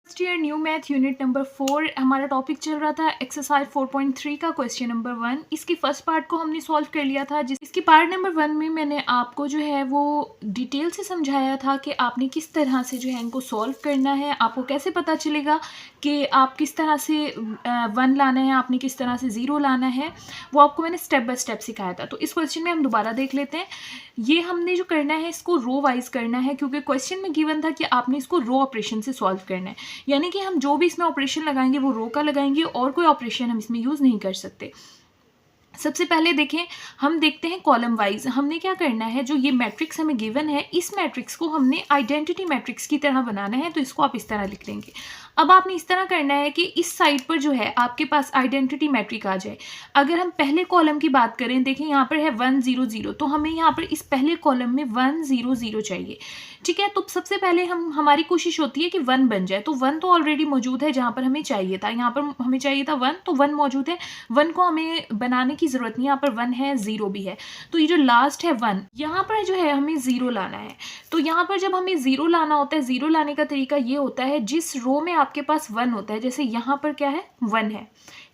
First year new math unit number 4 हमारा topic चल रहा था एक्सरसाइज 4.3 का क्वेश्चन नंबर 1। इसकी फर्स्ट पार्ट को हमने सॉल्व कर लिया था। इसकी पार्ट नंबर 1 में मैंने आपको जो है वो डिटेल से समझाया था कि आपने किस तरह से जो है इनको सॉल्व करना है, आपको कैसे पता चलेगा कि आप किस तरह से 1 लाना है, आपने किस तरह से 0 लाना है, वो आपको मैंने स्टेप बाय स्टेप सिखाया था। तो इस क्वेश्चन में हम दोबारा देख लेते हैं। ये हमने जो करना है इसको रो वाइज करना है, क्योंकि क्वेश्चन में गिवन था कि आपने इसको रो ऑपरेशन से सॉल्व करना है, यानी कि हम जो भी इसमें ऑपरेशन लगाएंगे वो रो का लगाएंगे और कोई ऑपरेशन हम इसमें यूज़ नहीं कर सकते। सबसे पहले देखें, हम देखते हैं कॉलम वाइज हमने क्या करना है। जो ये मैट्रिक्स हमें गिवन है, इस मैट्रिक्स को हमने आइडेंटिटी मैट्रिक्स की तरह बनाना है, तो इसको आप इस तरह लिख लेंगे। अब आपने इस तरह करना है कि इस साइड पर जो है आपके पास आइडेंटिटी मैट्रिक आ जाए। अगर हम पहले कॉलम की बात करें, देखें यहाँ पर है 1 0 0, तो हमें यहाँ पर इस पहले कॉलम में 1 0 0 चाहिए। ठीक है, तो सबसे पहले हमारी कोशिश होती है कि 1 बन जाए। तो 1 तो ऑलरेडी मौजूद है जहाँ पर हमें चाहिए था, यहाँ पर हमें चाहिए था 1, तो 1 मौजूद है। 1 को हमें बनाने की ज़रूरत नहीं, यहाँ पर 1 है, 0 भी है। तो ये जो लास्ट है 1, यहाँ पर जो है हमें 0 लाना है। तो यहाँ पर जब हमें 0 लाना होता है, 0 लाने का तरीका ये होता है, जिस रो में आपके पास 1 होता है, जैसे यहाँ पर क्या है 1 है,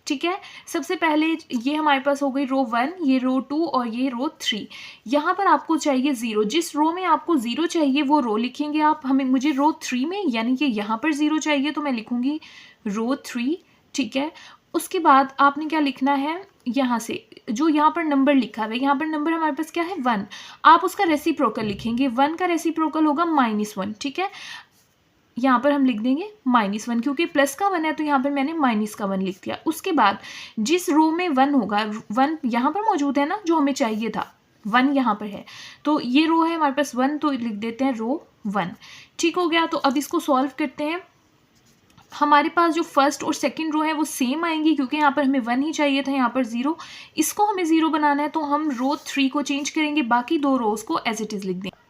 ठीक है। सबसे पहले ये हमारे पास हो गई रो 1, ये रो 2 और ये रो 3। यहाँ पर आपको चाहिए 0, जिस रो में आपको 0 चाहिए वो रो लिखेंगे आप। मुझे रो 3 में यानी कि यहाँ पर 0 चाहिए, तो मैं लिखूँगी रो 3, ठीक है। उसके बाद आपने क्या लिखना है, यहाँ से जो यहाँ पर नंबर लिखा है, यहाँ पर नंबर हमारे पास क्या है 1, आप उसका रेसिप्रोकल लिखेंगे। 1 का रेसिप्रोकल होगा -1, ठीक है। यहाँ पर हम लिख देंगे -1, क्योंकि प्लस का 1 है तो यहाँ पर मैंने माइनस का 1 लिख दिया। उसके बाद जिस रो में 1 होगा, 1 यहाँ पर मौजूद है ना, जो हमें चाहिए था 1 यहाँ पर है, तो ये रो है हमारे पास 1, तो लिख देते हैं रो 1। ठीक हो गया। तो अब इसको सॉल्व करते हैं। हमारे पास जो फर्स्ट और सेकंड रो है वो सेम आएंगी, क्योंकि यहाँ पर हमें 1 ही चाहिए था, यहाँ पर 0, इसको हमें 0 बनाना है, तो हम रो 3 को चेंज करेंगे, बाकी 2 रोज को एज इट इज़ लिख देंगे।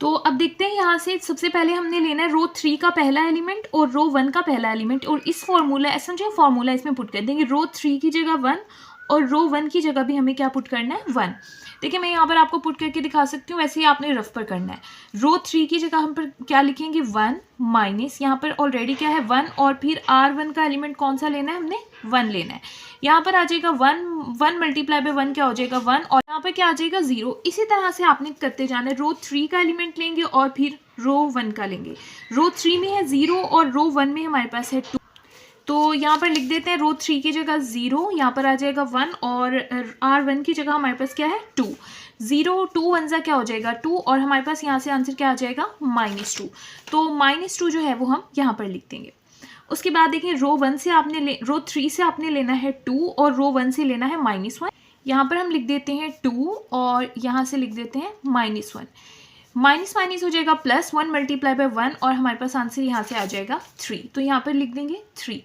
तो अब देखते हैं यहाँ से, सबसे पहले हमने लेना है रो 3 का पहला एलिमेंट और रो 1 का पहला एलिमेंट, और इस फॉर्मूला ऐसा फॉर्मूला इसमें पुट कर देंगे। रो 3 की जगह 1 और रो 1 की जगह भी हमें क्या पुट करना है 1। देखिए मैं यहाँ पर आपको पुट करके दिखा सकती हूँ, वैसे ही आपने रफ पर करना है। रो 3 की जगह हम पर क्या लिखेंगे 1 माइनस, यहाँ पर ऑलरेडी क्या है 1, और फिर R1 का एलिमेंट कौन सा लेना है, हमने 1 लेना है। यहाँ पर आ जाएगा 1 मल्टीप्लाई बाय 1 क्या हो जाएगा 1, और यहाँ पर क्या आ जाएगा 0। इसी तरह से आपने करते जाना है। रो 3 का एलिमेंट लेंगे और फिर रो 1 का लेंगे। रो 3 में है 0 और रो 1 में हमारे पास है 2, तो यहाँ पर लिख देते हैं रो 3 की जगह 0, यहाँ पर आ जाएगा 1, और R1 की जगह हमारे पास क्या है 2। 0 2 1 सा क्या हो जाएगा 2, और हमारे पास यहाँ से आंसर क्या आ जाएगा -2। तो -2 जो है वो हम यहाँ पर लिख देंगे। उसके बाद देखिए रो 3 से आपने लेना है 2 और रो 1 से लेना है -1। यहाँ पर हम लिख देते हैं 2 और यहाँ से लिख देते हैं -1। माइनस माइनस हो जाएगा प्लस, 1 मल्टीप्लाई बाय 1, और हमारे पास आंसर यहाँ से आ जाएगा 3, तो यहाँ पर लिख देंगे 3।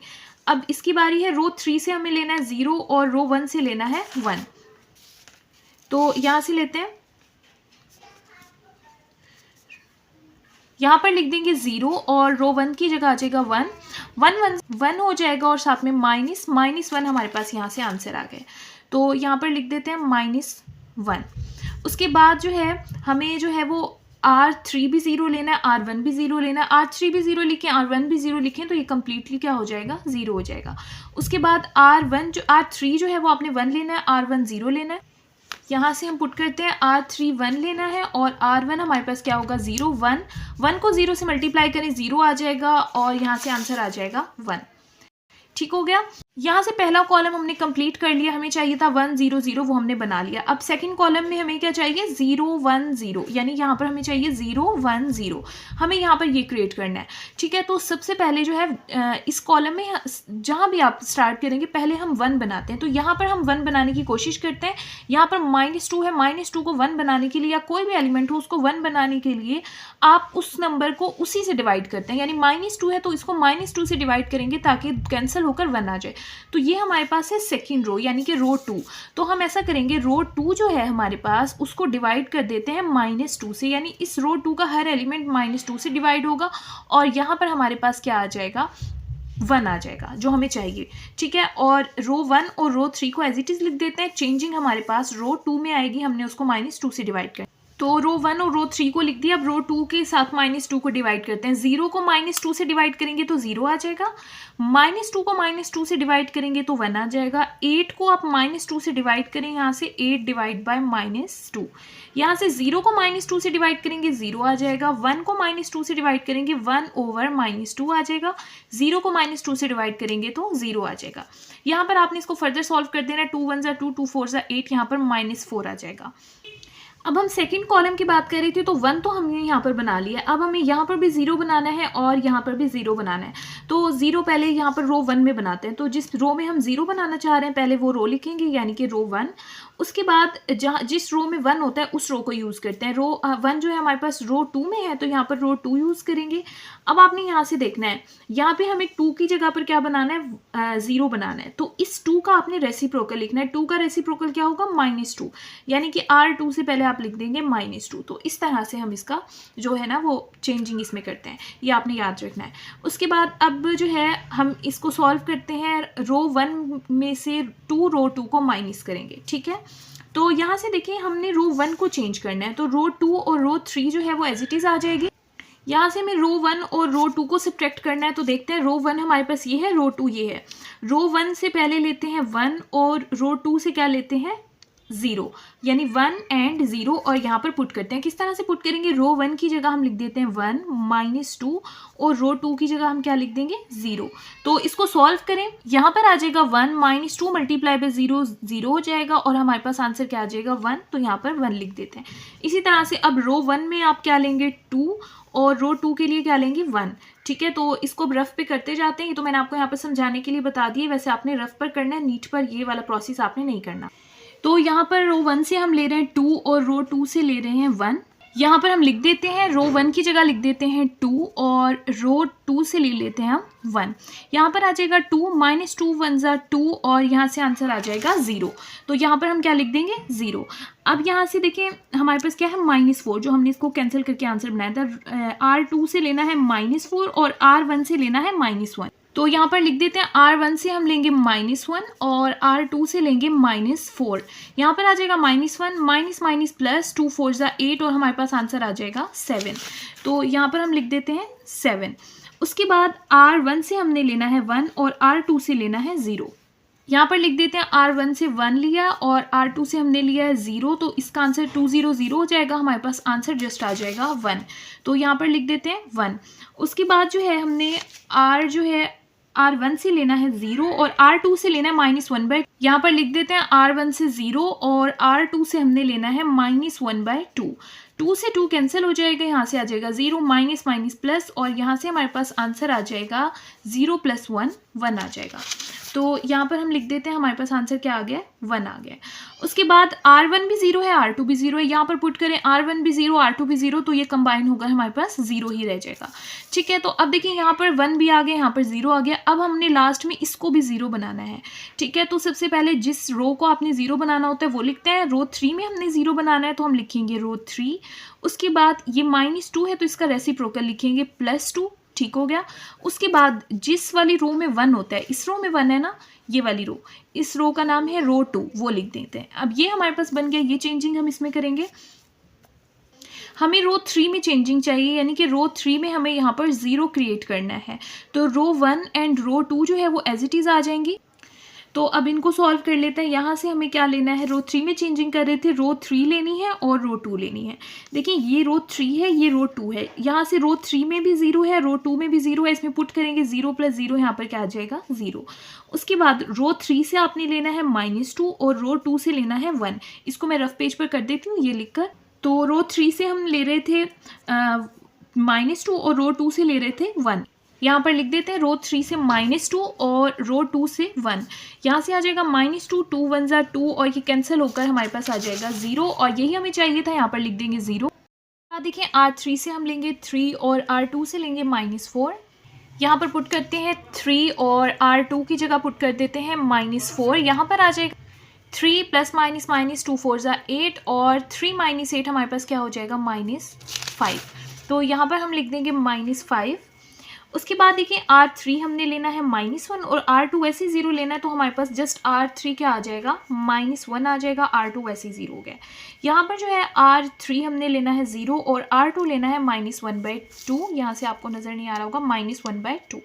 अब इसकी बारी है, रो 3 से हमें लेना है 0 और रो 1 से लेना है 1, तो यहाँ से लेते हैं, यहाँ पर लिख देंगे 0 और रो 1 की जगह आ जाएगा 1 हो जाएगा, और साथ में -1 हमारे पास यहाँ से आंसर आ गए, तो यहाँ पर लिख देते हैं -1। उसके बाद जो है हमें जो है वो R3 भी 0 लेना है, R1 भी 0 लेना है। R3 भी 0 लिखें, R1 भी 0 लिखें, तो ये कम्प्लीटली क्या हो जाएगा 0 हो जाएगा। उसके बाद R3 जो है वो आपने 1 लेना है, R1 0 लेना है। यहाँ से हम पुट करते हैं R3 1 लेना है और R1 हमारे पास क्या होगा 0 1 को 0 से मल्टीप्लाई करें 0 आ जाएगा, और यहाँ से आंसर आ जाएगा 1। ठीक हो गया। यहाँ से पहला कॉलम हमने कंप्लीट कर लिया, हमें चाहिए था 1 0 0, वो हमने बना लिया। अब सेकंड कॉलम में हमें क्या चाहिए 0 1 0, यानी यहाँ पर हमें चाहिए 0 1 0, हमें यहाँ पर ये क्रिएट करना है। ठीक है, तो सबसे पहले जो है इस कॉलम में जहाँ भी आप स्टार्ट करेंगे पहले हम 1 बनाते हैं, तो यहाँ पर हम 1 बनाने की कोशिश करते हैं। यहाँ पर -2 है, -2 को 1 बनाने के लिए, या कोई भी एलिमेंट हो उसको 1 बनाने के लिए आप उस नंबर को उसी से डिवाइड करते हैं, यानी -2 है तो इसको -2 से डिवाइड करेंगे ताकि कैंसिल होकर 1 आ जाए। तो ये हमारे पास है सेकंड रो, यानी कि रो 2। तो हम ऐसा करेंगे, रो 2 जो है हमारे पास उसको डिवाइड कर देते हैं -2 से, यानी इस रो 2 का हर एलिमेंट -2 से डिवाइड होगा, और यहाँ पर हमारे पास क्या आ जाएगा 1 आ जाएगा जो हमें चाहिए। ठीक है, और रो 1 और रो 3 को एज इट इज़ लिख देते हैं। चेंजिंग हमारे पास रो 2 में आएगी, हमने उसको -2 से डिवाइड कर। तो रो 1 और रो 3 को लिख दिया। अब रो 2 के साथ -2 को डिवाइड करते हैं। 0 को -2 से डिवाइड करेंगे तो 0 आ जाएगा। -2 को -2 से डिवाइड करेंगे तो 1 आ जाएगा। 8 को आप -2 से डिवाइड करें, यहाँ से 8 डिवाइड बाय -2। यहाँ से 0 को -2 से डिवाइड करेंगे 0 आ जाएगा। 1 को -2 से डिवाइड करेंगे 1/-2 आ जाएगा। 0 को -2 से डिवाइड करेंगे तो 0 आ जाएगा। यहाँ पर आपने इसको फर्दर सॉल्व कर देना। 2 1 ज़ा 2, 2 4 ज़ा 8, यहाँ पर -4 आ जाएगा। अब हम सेकंड कॉलम की बात कर रही थी, तो 1 तो हमने यहाँ पर बना लिया। अब हमें यहाँ पर भी 0 बनाना है और यहाँ पर भी 0 बनाना है। तो 0 पहले यहाँ पर रो 1 में बनाते हैं। तो जिस रो में हम 0 बनाना चाह रहे हैं पहले वो रो लिखेंगे, यानी कि रो 1। उसके बाद जहाँ जिस रो में 1 होता है उस रो को यूज़ करते हैं। रो 1 जो है हमारे पास रो 2 में है, तो यहाँ पर रो 2 यूज़ करेंगे। अब आपने यहाँ से देखना है, यहाँ पे हमें 2 की जगह पर क्या बनाना है, 0 बनाना है। तो इस 2 का आपने रेसिप्रोकल लिखना है। 2 का रेसिप्रोकल क्या होगा, -2, यानी कि R2 से पहले आप लिख देंगे -2। तो इस तरह से हम इसका जो है ना वो चेंजिंग इसमें करते हैं, ये आपने याद रखना है। उसके बाद अब जो है हम इसको सॉल्व करते हैं। रो 1 में से 2 रो 2 को माइनस करेंगे, ठीक है। तो यहाँ से देखिए हमने रो 1 को चेंज करना है। तो रो 2 और रो 3 जो है वो एज इट इज़ आ जाएगी। यहाँ से हमें रो 1 और रो 2 को सब्ट्रैक्ट करना है। तो देखते हैं, रो 1 हमारे पास ये है, रो 2 ये है। रो 1 से पहले लेते हैं 1 और रो 2 से क्या लेते हैं, 0, यानी 1 एंड 0, और यहाँ पर पुट करते हैं। किस तरह से पुट करेंगे, रो 1 की जगह हम लिख देते हैं 1 -2 और रो 2 की जगह हम क्या लिख देंगे, 0। तो इसको सॉल्व करें, यहाँ पर आ जाएगा 1 -2 मल्टीप्लाई बाय 0 0 हो जाएगा और हमारे पास आंसर क्या आ जाएगा, 1। तो यहाँ पर 1 लिख देते हैं। इसी तरह से अब रो 1 में आप क्या लेंगे, 2, और रो 2 के लिए क्या लेंगे, 1। ठीक है, तो इसको रफ पे करते जाते हैं। ये तो मैंने आपको यहाँ पर समझाने के लिए बता दिए, वैसे आपने रफ पर करना है, नीट पर ये वाला प्रोसेस आपने नहीं करना। तो यहाँ पर रो 1 से हम ले रहे हैं 2 और रो 2 से ले रहे हैं 1। यहाँ पर हम लिख देते हैं, रो 1 की जगह लिख देते हैं 2 और रो 2 से ले लेते हैं हम 1। यहाँ पर आ जाएगा 2 -2 1 ज़ा 2 और यहाँ से आंसर आ जाएगा 0। तो यहाँ पर हम क्या लिख देंगे, 0। अब यहाँ से देखिए हमारे पास क्या है, -4, जो हमने इसको कैंसिल करके आंसर बनाया था। R2 से लेना है -4 और R1 से लेना है -1। तो यहाँ पर लिख देते हैं, R1 से हम लेंगे -1 और R2 से लेंगे -4। यहाँ पर आ जाएगा -1 माइनस प्लस 2 4 ज़ा 8 और हमारे पास आंसर आ जाएगा 7। तो यहाँ पर हम लिख देते हैं 7। उसके बाद R1 से हमने लेना है 1 और R2 से लेना है 0। यहाँ पर लिख देते हैं, R1 से 1 लिया और R2 से हमने लिया है 0, तो इसका आंसर 2 0 0 हो जाएगा। हमारे पास आंसर जस्ट आ जाएगा 1। तो यहाँ पर लिख देते हैं 1। उसके बाद जो है हमने R1 से लेना है 0 और R2 से लेना है -1/2। यहाँ पर लिख देते हैं R1 से 0 और R2 से हमने लेना है -1/2। 2 से 2 कैंसिल हो जाएगा, यहाँ से आ जाएगा 0 माइनस प्लस और यहाँ से हमारे पास आंसर आ जाएगा 0 + 1 1 आ जाएगा। तो यहाँ पर हम लिख देते हैं, हमारे पास आंसर क्या आ गया, 1 आ गया। उसके बाद R1 भी 0 है, R2 भी 0 है। यहाँ पर पुट करें R1 भी 0 R2 भी 0, तो ये कंबाइन होगा, हमारे पास 0 ही रह जाएगा। ठीक है, तो अब देखिए यहाँ पर 1 भी आ गया, यहाँ पर 0 आ गया। अब हमने लास्ट में इसको भी 0 बनाना है। ठीक है, तो सबसे पहले जिस रो को आपने 0 बनाना होता है वो लिखते हैं। रो 3 में हमने 0 बनाना है, तो हम लिखेंगे रो 3। उसके बाद ये -2 है, तो इसका रेसिप्रोकल लिखेंगे +2। ठीक हो गया। उसके बाद जिस वाली रो में 1 होता है, इस रो में 1 है ना, ये वाली रो, इस रो का नाम है रो 2, वो लिख देते हैं। अब ये हमारे पास बन गया, ये चेंजिंग हम इसमें करेंगे। हमें रो 3 में चेंजिंग चाहिए, यानी कि रो 3 में हमें यहाँ पर 0 क्रिएट करना है। तो रो 1 एंड रो 2 जो है वो एज इट इज़ आ जाएंगी। तो अब इनको सॉल्व कर लेते हैं। यहाँ से हमें क्या लेना है, रो 3 में चेंजिंग कर रहे थे, रो 3 लेनी है और रो 2 लेनी है। देखिए ये रो 3 है, ये रो 2 है। यहाँ से रो 3 में भी 0 है, रो 2 में भी 0 है, इसमें पुट करेंगे 0 + 0, यहाँ पर क्या आ जाएगा, 0। उसके बाद रो 3 से आपने लेना है -2 और रो 2 से लेना है 1। इसको मैं रफ पेज पर कर देती हूँ, ये लिखकर। तो रो 3 से हम ले रहे थे -2 और रो 2 से ले रहे थे 1। यहाँ पर लिख देते हैं, रो 3 से -2 और रो 2 से 1। यहाँ से आ जाएगा -2 2 1 ज़ा 2 और ये कैंसिल होकर हमारे पास आ जाएगा 0 और यही हमें चाहिए था। यहाँ पर लिख देंगे 0। देखिए R3 से हम लेंगे 3 और R2 से लेंगे -4। यहाँ पर पुट करते हैं 3 और R2 की जगह पुट कर देते हैं -4। यहाँ पर आ जाएगा 3 ± -2 4 ज़ा 8 और 3 - 8 हमारे पास क्या हो जाएगा, -5। तो यहाँ पर हम लिख देंगे -5। उसके बाद देखिए R3 हमने लेना है -1 और R2 वैसे 0 लेना है, तो हमारे पास जस्ट R3 क्या आ जाएगा, -1 आ जाएगा, R2 वैसे 0 हो गया। यहाँ पर जो है R3 हमने लेना है 0 और R2 लेना है -1/2। यहाँ से आपको नज़र नहीं आ रहा होगा, -1/2।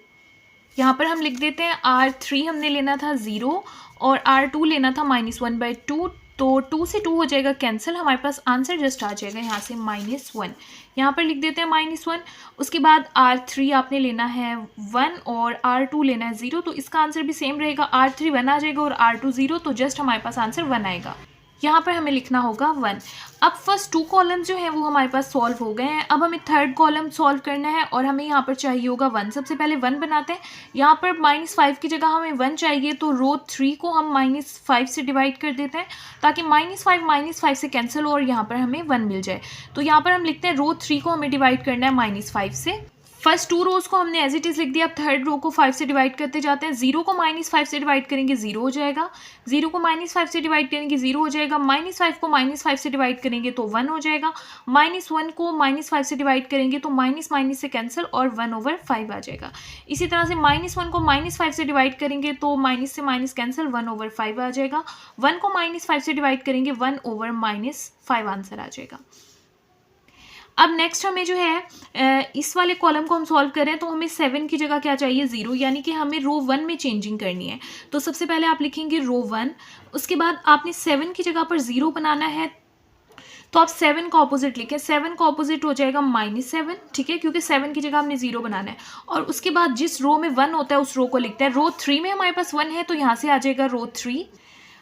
यहाँ पर हम लिख देते हैं R3 हमने लेना था 0 और R2 लेना था -1/2, तो 2 से 2 हो जाएगा कैंसिल, हमारे पास आंसर जस्ट आ जाएगा यहाँ से -1। यहाँ पर लिख देते हैं -1। उसके बाद R3 आपने लेना है 1 और R2 लेना है 0, तो इसका आंसर भी सेम रहेगा, R3 1 आ जाएगा और R2 0, तो जस्ट हमारे पास आंसर 1 आएगा। यहाँ पर हमें लिखना होगा 1। अब फर्स्ट 2 कॉलम जो हैं वो हमारे पास सॉल्व हो गए हैं। अब हमें थर्ड कॉलम सॉल्व करना है और हमें यहाँ पर चाहिए होगा 1। सबसे पहले 1 बनाते हैं। यहाँ पर -5 की जगह हमें 1 चाहिए, तो रो 3 को हम -5 से डिवाइड कर देते हैं ताकि -5 से कैंसिल हो और यहाँ पर हमें 1 मिल जाए। तो यहाँ पर हम लिखते हैं रो 3 को हमें डिवाइड करना है -5 से। फर्स्ट 2 रोज को हमने एज इट इज़ लिख दिया। अब थर्ड रो को 5 से डिवाइड करते जाते हैं। 0 को -5 से डिवाइड करेंगे 0 हो जाएगा, 0 को -5 से डिवाइड करेंगे 0 हो जाएगा, -5 को -5 से डिवाइड करेंगे तो 1 हो जाएगा, -1 को -5 से डिवाइड करेंगे तो माइनस से कैंसिल और 1/5 आ जाएगा। इसी तरह से -1 को -5 से डिवाइड करेंगे तो माइनस से माइनस कैंसिल 1/5 आ जाएगा, 1 को -5 से डिवाइड करेंगे 1/5 आंसर आ जाएगा। अब नेक्स्ट हमें जो है इस वाले कॉलम को हम सॉल्व करें तो हमें 7 की जगह क्या चाहिए, 0, यानी कि हमें रो 1 में चेंजिंग करनी है। तो सबसे पहले आप लिखेंगे रो 1, उसके बाद आपने 7 की जगह पर 0 बनाना है, तो आप 7 का ऑपोजिट लिखें। 7 का ऑपोजिट हो जाएगा -7, ठीक है, क्योंकि 7 की जगह हमने 0 बनाना है। और उसके बाद जिस रो में 1 होता है उस रो को लिखते हैं। रो 3 में हमारे पास 1 है तो यहाँ से आ जाएगा रो 3।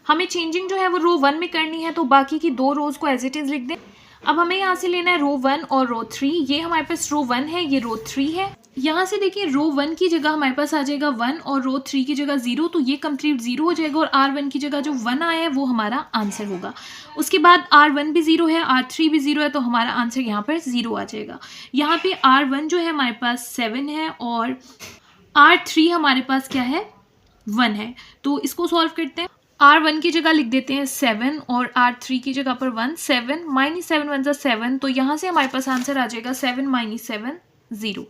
हमें चेंजिंग जो है वो रो 1 में करनी है, तो बाकी की 2 रोज को एज इट इज़ लिख दें। अब हमें यहाँ से लेना है रो 1 और रो 3। ये हमारे पास रो 1 है, ये रो 3 है। यहाँ से देखिए रो 1 की जगह हमारे पास आ जाएगा 1 और रो 3 की जगह 0, तो ये कंप्लीट 0 हो जाएगा और R1 की जगह जो 1 आया है वो हमारा आंसर होगा। उसके बाद R1 भी 0 है, R3 भी 0 है, तो हमारा आंसर यहाँ पर 0 आ जाएगा। यहाँ पे R1 जो है हमारे पास 7 है और R3 हमारे पास क्या है, 1 है। तो इसको सॉल्व करते हैं। R1 की जगह लिख देते हैं 7 और R3 की जगह पर 1। 7 -7 1 7, तो यहाँ से हमारे पास आंसर आ जाएगा 7 - 7 0।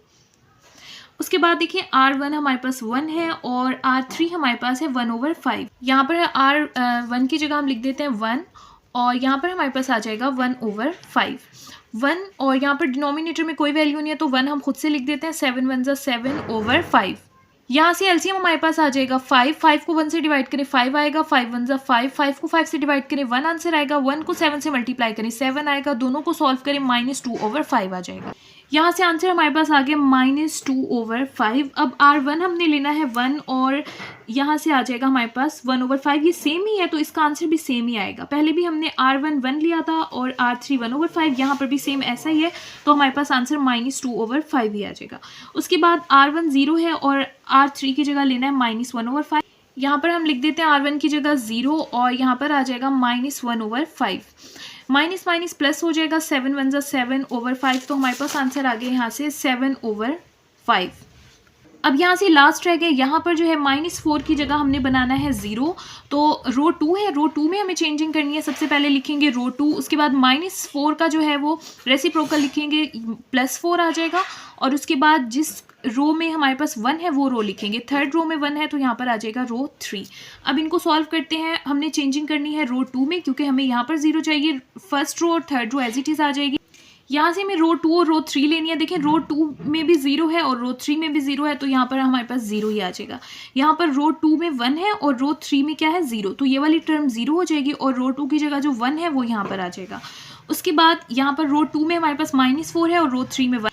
उसके बाद देखिए R1 हमारे पास 1 है और R3 हमारे पास है 1/5। यहाँ पर R1 की जगह हम लिख देते हैं 1 और यहाँ पर हमारे पास आ जाएगा 1/5। 1 और यहाँ पर डिनोमिनेटर में कोई वैल्यू नहीं है तो 1 हम खुद से लिख देते हैं। 7 1 7/5। यहाँ से एलसीएम हमारे पास आ जाएगा 5 को 1 से डिवाइड करें 5 आएगा, 5 1 5 को 5 से डिवाइड करें 1 आंसर आएगा, 1 को 7 से मल्टीप्लाई करें 7 आएगा, दोनों को सॉल्व करें -2/5 आ जाएगा। यहाँ से आंसर हमारे पास आ गया -2/5। अब R1 हमने लेना है 1 और यहाँ से आ जाएगा हमारे पास 1/5। ये सेम ही है तो इसका आंसर भी सेम ही आएगा। पहले भी हमने R1 1 लिया था और R3 1/5, यहाँ पर भी सेम ऐसा ही है, तो हमारे पास आंसर -2/5 ही आ जाएगा। उसके बाद R1 0 है और R3 की जगह लेना है -1/5। यहाँ पर हम लिख देते हैं R1 की जगह 0 और यहाँ पर आ जाएगा -1/5। माइनस प्लस हो जाएगा, 7 1 7/5, तो हमारे पास आंसर आ गया यहाँ से 7/5। अब यहाँ से लास्ट रह गए, यहाँ पर जो है -4 की जगह हमने बनाना है 0, तो रो 2 है, रो 2 में हमें चेंजिंग करनी है। सबसे पहले लिखेंगे रो 2, उसके बाद -4 का जो है वो रेसिप्रोकल लिखेंगे, +4 आ जाएगा और उसके बाद जिस रो में हमारे पास 1 है वो रो लिखेंगे। थर्ड रो में 1 है तो यहाँ पर आ जाएगा रो 3। अब इनको सॉल्व करते हैं। हमने चेंजिंग करनी है रो 2 में क्योंकि हमें यहाँ पर 0 चाहिए। फर्स्ट रो और third row as it is आ जाएगी। यहाँ से हमें रो 2 और रो 3 लेनी है। देखिए रो 2 में भी 0 है और रो 3 में भी 0 है, तो यहाँ पर हमारे पास 0 ही आ जाएगा। यहाँ पर रो 2 में 1 है और रो 3 में क्या है 0, तो ये वाली टर्म 0 हो जाएगी और रो 2 की जगह जो 1 है वो यहाँ पर आ जाएगा। उसके बाद यहाँ पर रो 2 में हमारे पास -4 है और रो 3 में 1,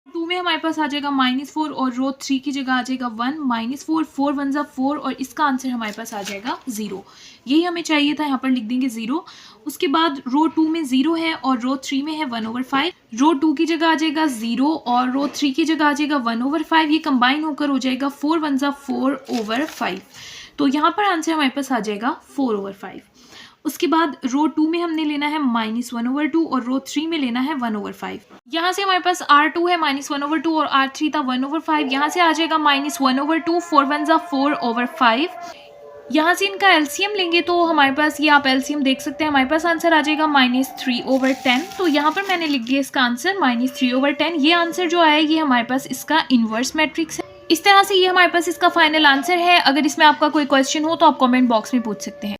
टू में हमारे पास आ जाएगा -4 और रो 3 की जगह आ जाएगा 1। -4 4 1 4 और इसका आंसर हमारे पास आ जाएगा 0। यही हमें चाहिए था, यहाँ पर लिख देंगे 0। उसके बाद रो 2 में 0 है और रो 3 में है 1/5। रो 2 की जगह आ जाएगा 0 और रो 3 की जगह आ जाएगा 1/5। ये कंबाइन होकर हो जाएगा 4 1 4/5, तो यहाँ पर आंसर हमारे पास आ जाएगा 4/5। उसके बाद रो 2 में हमने लेना है -1/2 और रो 3 में लेना है 1/5। यहाँ से हमारे पास R2 है -1/2 और R3 था 1/5। यहाँ से आ जाएगा -1/2, 4 1 4/5। यहाँ से इनका एलसीएम लेंगे तो हमारे पास ये आप एलसीएम देख सकते हैं, हमारे पास आंसर आ जाएगा -3/10। तो यहाँ पर मैंने लिख दिया इसका आंसर -3/10। ये आंसर जो आया ये हमारे पास इसका इन्वर्स मैट्रिक्स है। इस तरह से ये हमारे पास इसका फाइनल आंसर है। अगर इसमें आपका कोई क्वेश्चन हो तो आप कमेंट बॉक्स में पूछ सकते हैं।